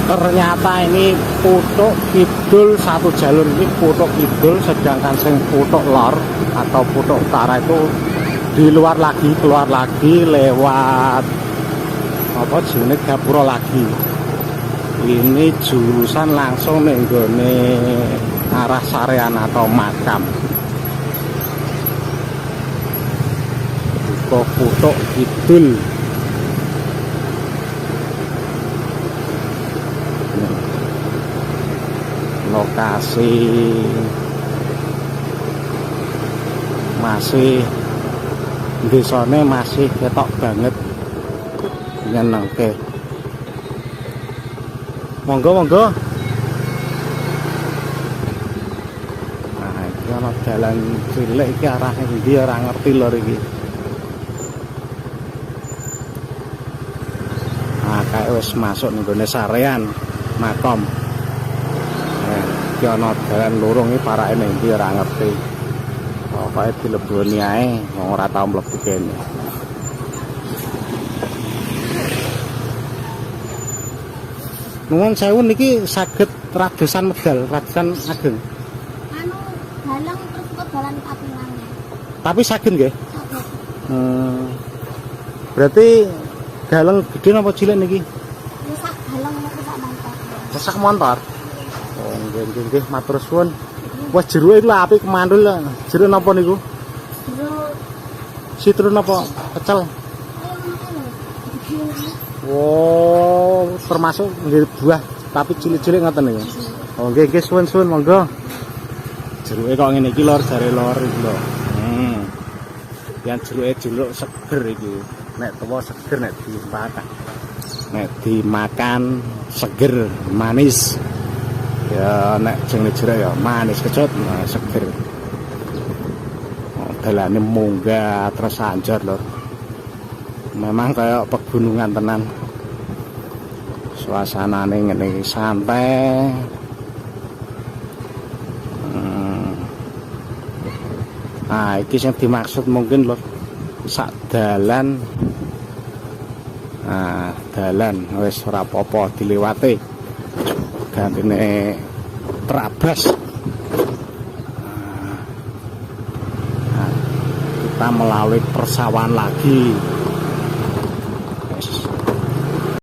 Ternyata ini Putuk Kidul, satu jalur ini Putuk Kidul, sedangkan sing Putuk Lor atau Putuk Utara itu di luar lagi, keluar lagi lewat apa jenenge Gapura lagi. Ini jurusan langsung ning nggone arah Sarean atau makam. Putuk Kidul. Lokasi masih desane masih ketok banget nyenengke. Monggo. Nah, iki ana dalan cilik iki arahnya ndi ora ngerti lho iki. Nah, kayak wis masuk ning gone Sarean makam. Iki ana dalan lurung iki parake ning ndi ora ngerti. Pokoke dileboni ae wong ora tau mlebu kene. Nuwun sewu niki saged radosan medal, radosan ageng. Anu dalang terus kok dalan kapingannya. Tapi saged nggih? Saged. Berarti galeng gede napa cilik niki? Ya sak dalang niku sak montor. Sak montor. Oh, nggih, matur suwun. Wes jeruke lho apik kemandul. Jeruk napa niku? Jeruk Sitrun napa pecel? Oh, termasuk nggih buah tapi cilik-cilik ngoten niku. Oh, nggih suwun monggo. Jeruke kok ngene iki lor, jare lor iki lho. Yang jeruke jeruk seger iki. Nek tuwa seger nek dimakan. Nek dimakan seger, manis. Ya nek jenenge jeruk ya manis kecut, seger. Oh, dalane munggah terus anjor lor. Memang kayak pegunungan tenan. Suasanane ngene santai. Nah, iki sing dimaksud mungkin lho sak dalan. Nah, dalan wis ora apa-apa diliwati. Gantine terabas. Nah, kita melalui persawahan lagi.